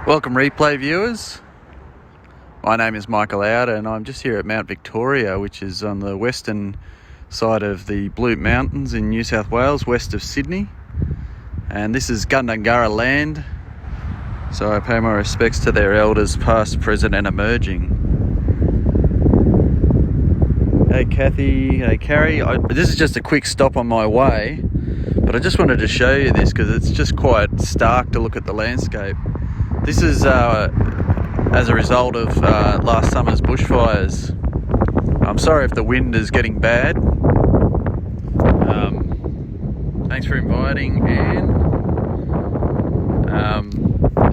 Welcome replay viewers. My name is Michael Outer and I'm just here at Mount Victoria, which is on the western side of the Blue Mountains in New South Wales, west of Sydney. And this is Gundungurra land, so I pay my respects to their elders past, present and emerging. Hey Kathy, hey Carrie, this is just a quick stop on my way, but I just wanted to show you this because it's just quite stark to look at the landscape. This is as a result of last summer's bushfires. I'm sorry if the wind is getting bad. Thanks for inviting, Anne.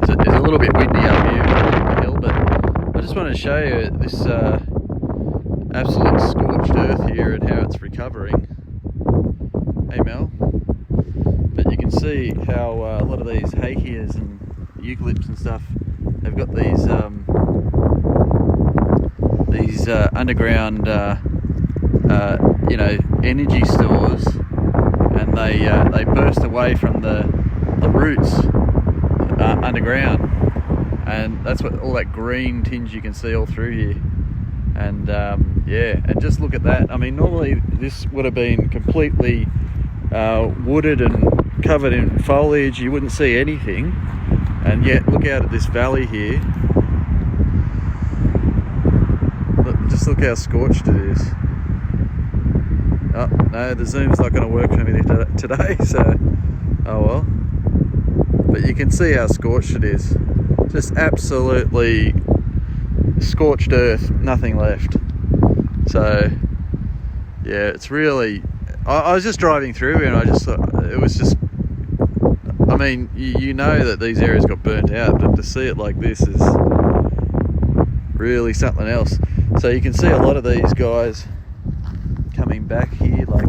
It's a little bit windy up here on the hill, but I just wanted to show you this absolute scorched earth here and how it's recovering. Hey Mel. But you can see how a lot of these hakeas and eucalypts and stuff, they've got these underground energy stores, and they burst away from the roots underground, and that's what all that green tinge you can see all through here. And yeah, and just look at that. I mean, normally this would have been completely wooded and covered in foliage, you wouldn't see anything. And yet, look out at this valley here. Just look how scorched it is. Oh, no, the zoom's not going to work for me today, so oh well. But you can see how scorched it is. Just absolutely scorched earth, nothing left. So, yeah, it's really... I was just driving through here and I just thought it was just... I mean, you know that these areas got burnt out, but to see it like this is really something else. So you can see a lot of these guys coming back here, like.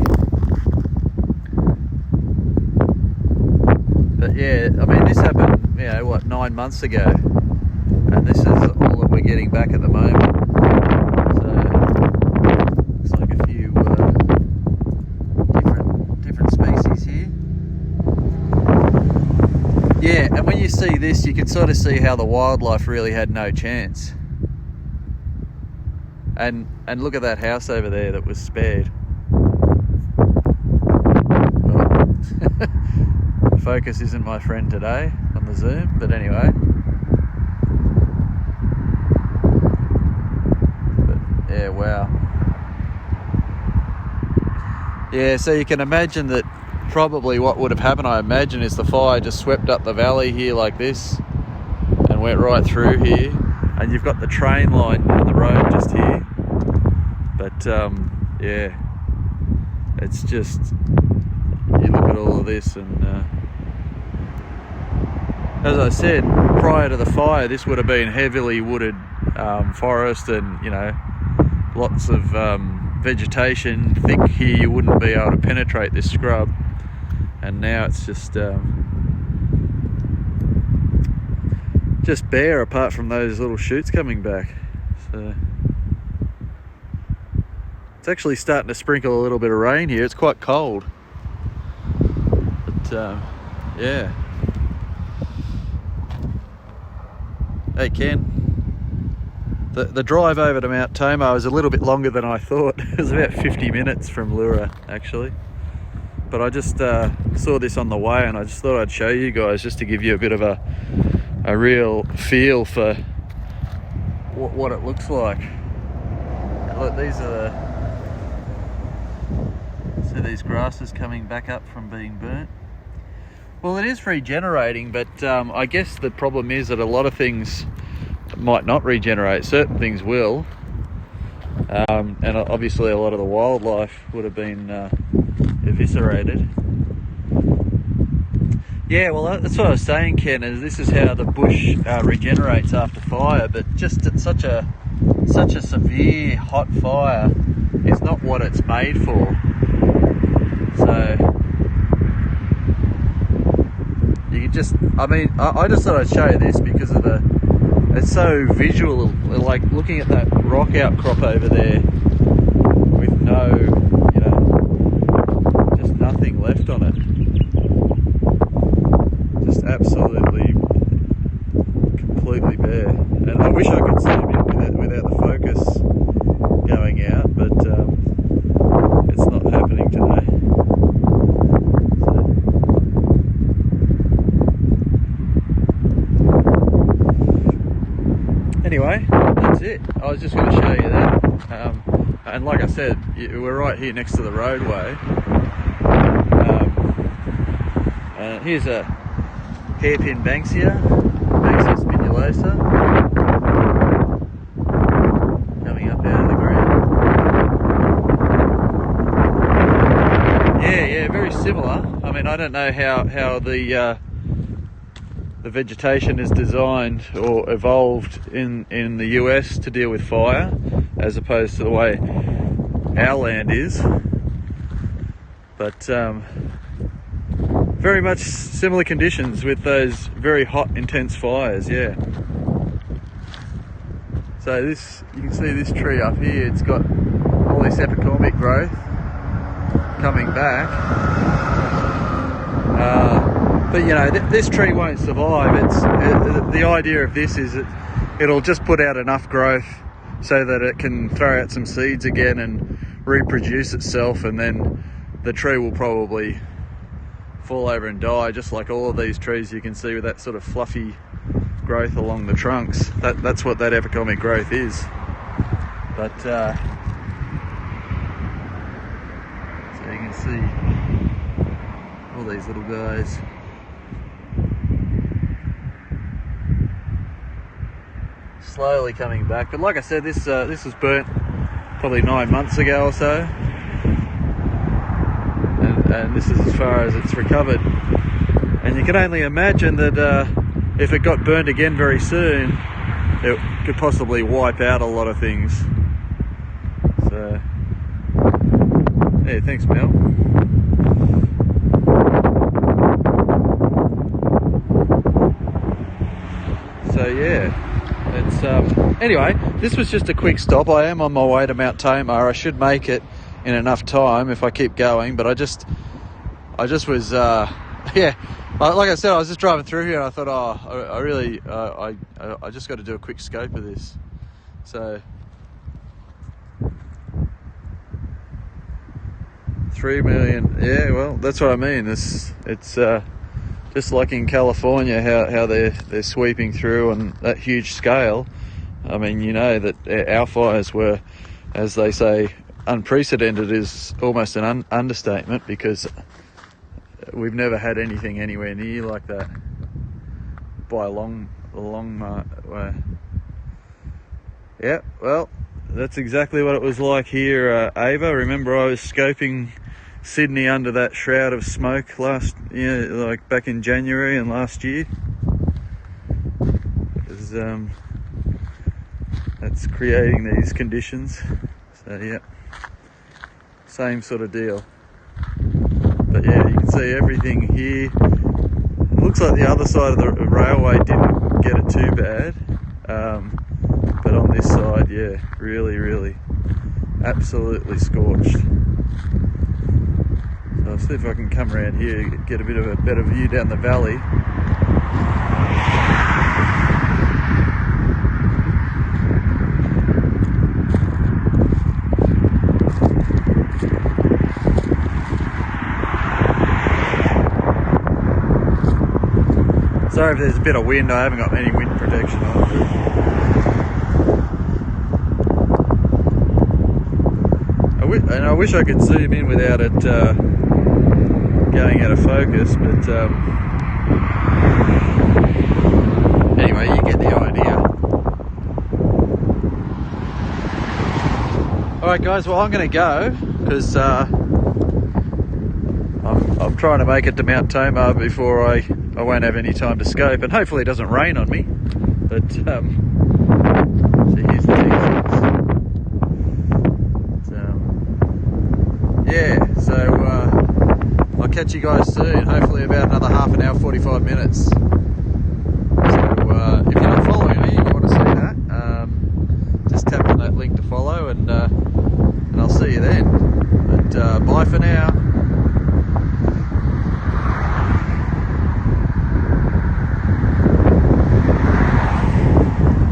But yeah, I mean, this happened, 9 months ago, and this is all that we're getting back at the moment. So looks like a few different species here. Yeah, and when you see this, you can sort of see how the wildlife really had no chance. And look at that house over there that was spared. Well, focus isn't my friend today on the zoom, but anyway. But yeah, wow. Yeah, so you can imagine that probably what would have happened, I imagine, is the fire just swept up the valley here like this and went right through here, and you've got the train line on the road just here. But yeah, it's just, you look at all of this, and as I said, prior to the fire, this would have been heavily wooded forest, and lots of vegetation thick here. You wouldn't be able to penetrate this scrub. And now it's just bare, apart from those little shoots coming back. So it's actually starting to sprinkle a little bit of rain here. It's quite cold, but yeah. Hey Ken, the drive over to Mount Tomo was a little bit longer than I thought. It was about 50 minutes from Lura actually. But I just saw this on the way, and I just thought I'd show you guys, just to give you a bit of a real feel for what it looks like. And look, these are so these grasses coming back up from being burnt. Well, it is regenerating, but I guess the problem is that a lot of things might not regenerate. Certain things will, and obviously a lot of the wildlife would have been eviscerated. Yeah, well, that's what I was saying, Ken, is this is how the bush regenerates after fire, but just at such a severe hot fire is not what it's made for. So you can just, I just thought I'd show you this because of it's so visual, like looking at that rock outcrop over there with no, just nothing left on it. Just absolutely and I wish I could zoom in without the focus going out, but it's not happening today. So, anyway, that's it. I was just going to show you that. And like I said, we're right here next to the roadway. Here's a hairpin Banksia spinulosa, coming up out of the ground. Yeah, very similar. I mean, I don't know how the vegetation is designed or evolved in the US to deal with fire, as opposed to the way our land is, but very much similar conditions with those very hot, intense fires. Yeah. So this, you can see this tree up here, it's got all this epicormic growth coming back. But you know, this tree won't survive. The idea of this is that it'll just put out enough growth so that it can throw out some seeds again and reproduce itself, and then the tree will probably fall over and die, just like all of these trees you can see with that sort of fluffy growth along the trunks. That's what that epicormic growth is. But so you can see all these little guys. Slowly coming back, but like I said, this was burnt probably 9 months ago or so, and this is as far as it's recovered. And you can only imagine that if it got burnt again very soon, it could possibly wipe out a lot of things. So yeah, thanks Mel. So yeah, it's anyway, this was just a quick stop. I am on my way to Mount Tomar. I should make it in enough time if I keep going, but I just was yeah, like I said, I was just driving through here and I thought, I just got to do a quick scope of this. So 3 million, yeah, well, that's what I mean. It's just like in California, how they're sweeping through on that huge scale. I mean, you know that our fires were, as they say, unprecedented is almost an understatement, because we've never had anything anywhere near like that by a long way. Yeah, well, that's exactly what it was like here, Ava. Remember, I was scoping Sydney under that shroud of smoke like back in January and last year. That's creating these conditions. So yeah, same sort of deal. But yeah, you can see everything here. It looks like the other side of the railway didn't get it too bad, but on this side, yeah, really absolutely scorched. So I'll see if I can come around here, get a bit of a better view down the valley. Sorry if there's a bit of wind, I haven't got any wind protection on. I wish I could zoom in without it going out of focus, but anyway, you get the idea. Alright guys, well I'm going to go, because I'm trying to make it to Mount Tomar before I won't have any time to scope, and hopefully it doesn't rain on me. But so here's the details. Yeah, so I'll catch you guys soon, hopefully about another half an hour, 45 minutes.